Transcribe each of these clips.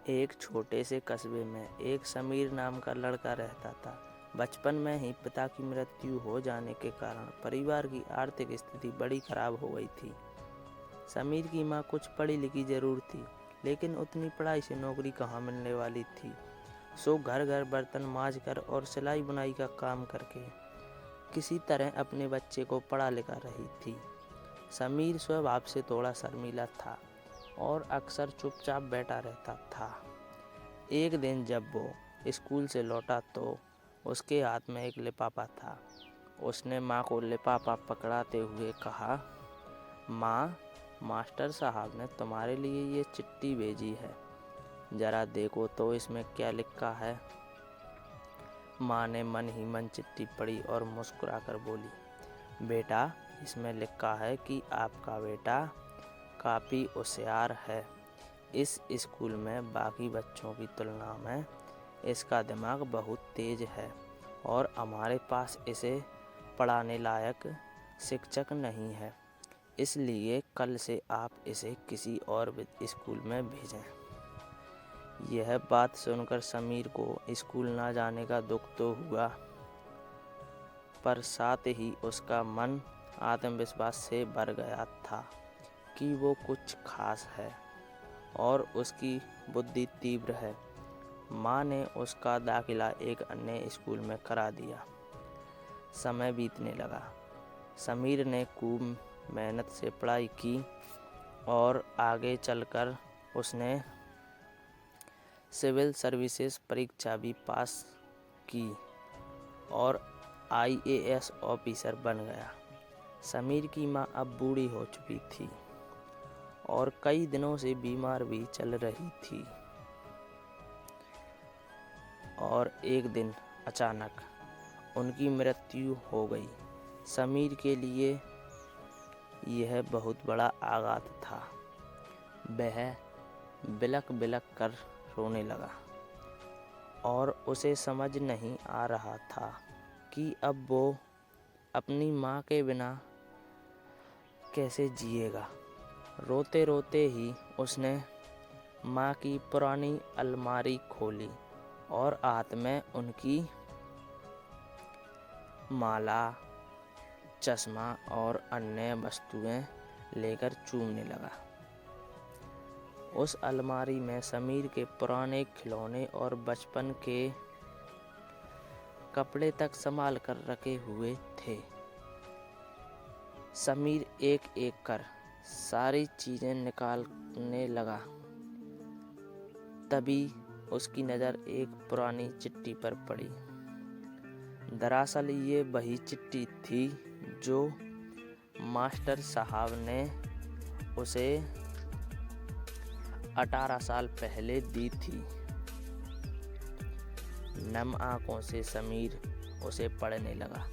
एक छोटे से कस्बे में एक समीर नाम का लड़का रहता था। बचपन में ही पिता की मृत्यु हो जाने के कारण परिवार की आर्थिक स्थिति बड़ी खराब हो गई थी। समीर की माँ कुछ पढ़ी लिखी जरूर थी, लेकिन उतनी पढ़ाई से नौकरी कहाँ मिलने वाली थी। सो घर घर बर्तन मांजकर और सिलाई बुनाई का काम करके किसी तरह अपने बच्चे को पढ़ा लिखा रही थी। समीर स्वभाव से थोड़ा शर्मीला था और अक्सर चुपचाप बैठा रहता था। एक दिन जब वो स्कूल से लौटा तो उसके हाथ में एक लिफाफा था। उसने माँ को लिफाफा पकड़ाते हुए कहा, माँ, मास्टर साहब ने तुम्हारे लिए ये चिट्ठी भेजी है, जरा देखो तो इसमें क्या लिखा है। माँ ने मन ही मन चिट्ठी पढ़ी और मुस्कुराकर बोली, बेटा, इसमें लिखा है कि आपका बेटा काफ़ी होशियार है। इस स्कूल में बाकी बच्चों की तुलना में इसका दिमाग बहुत तेज है और हमारे पास इसे पढ़ाने लायक शिक्षक नहीं है, इसलिए कल से आप इसे किसी और स्कूल में भेजें। यह बात सुनकर समीर को स्कूल ना जाने का दुख तो हुआ, पर साथ ही उसका मन आत्मविश्वास से भर गया था कि वो कुछ खास है और उसकी बुद्धि तीव्र है। माँ ने उसका दाखिला एक अन्य स्कूल में करा दिया। समय बीतने लगा। समीर ने खूब मेहनत से पढ़ाई की और आगे चलकर उसने सिविल सर्विसेज परीक्षा भी पास की और IAS ऑफिसर बन गया। समीर की माँ अब बूढ़ी हो चुकी थी और कई दिनों से बीमार भी चल रही थी। और एक दिन अचानक उनकी मृत्यु हो गई। समीर के लिए यह बहुत बड़ा आघात था। वह बिलख बिलख कर रोने लगा और उसे समझ नहीं आ रहा था कि अब वो अपनी माँ के बिना कैसे जिएगा। रोते रोते ही उसने माँ की पुरानी अलमारी खोली और हाथ में उनकी माला, चश्मा और अन्य वस्तुएं लेकर चूमने लगा। उस अलमारी में समीर के पुराने खिलौने और बचपन के कपड़े तक संभाल कर रखे हुए थे। समीर एक एक कर सारी चीजें निकालने लगा। तभी उसकी नज़र एक पुरानी चिट्ठी पर पड़ी। दरअसल ये वही चिट्ठी थी जो मास्टर साहब ने उसे 18 साल पहले दी थी। नम आंखों से समीर उसे पढ़ने लगा।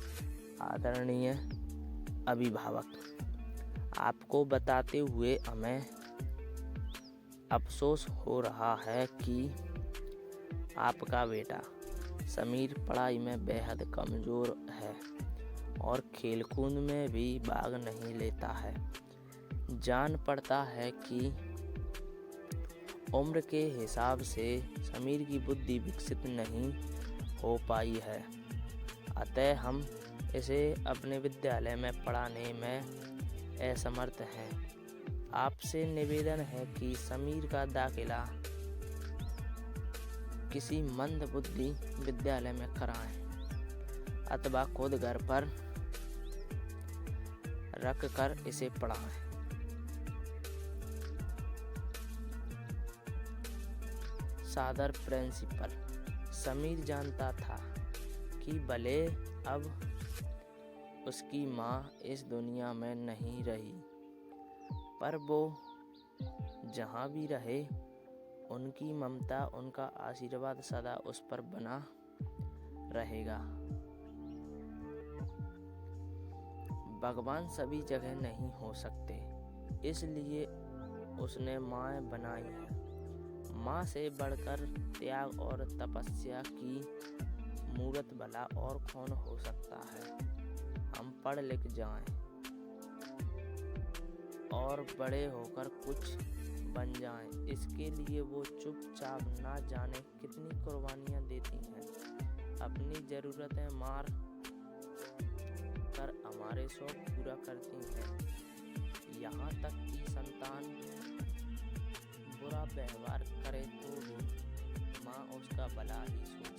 आदरणीय अभिभावक, आपको बताते हुए हमें अफसोस हो रहा है कि आपका बेटा समीर पढ़ाई में बेहद कमज़ोर है और खेलकूद में भी भाग नहीं लेता है। जान पड़ता है कि उम्र के हिसाब से समीर की बुद्धि विकसित नहीं हो पाई है, अतः हम इसे अपने विद्यालय में पढ़ाने में असमर्थ हैं। आपसे निवेदन है कि समीर का दाखिला किसी मंदबुद्धि विद्यालय में कराएं अथवा खुद घर पर रख कर इसे पढ़ाएं। सादर प्रिंसिपल। समीर जानता था कि भले अब उसकी माँ इस दुनिया में नहीं रही, पर वो जहाँ भी रहे उनकी ममता, उनका आशीर्वाद सदा उस पर बना रहेगा। भगवान सभी जगह नहीं हो सकते, इसलिए उसने माँ बनाई है। माँ से बढ़कर त्याग और तपस्या की मूर्त भला और कौन हो सकता है। हम पढ़ लिख जाएं और बड़े होकर कुछ बन जाएं। इसके लिए वो चुपचाप ना जाने कितनी कुर्बानियाँ देती हैं। अपनी ज़रूरतें मार कर हमारे शौक पूरा करती हैं। यहाँ तक कि संतान बुरा व्यवहार करे तो भी माँ उसका भला ही सोचती है।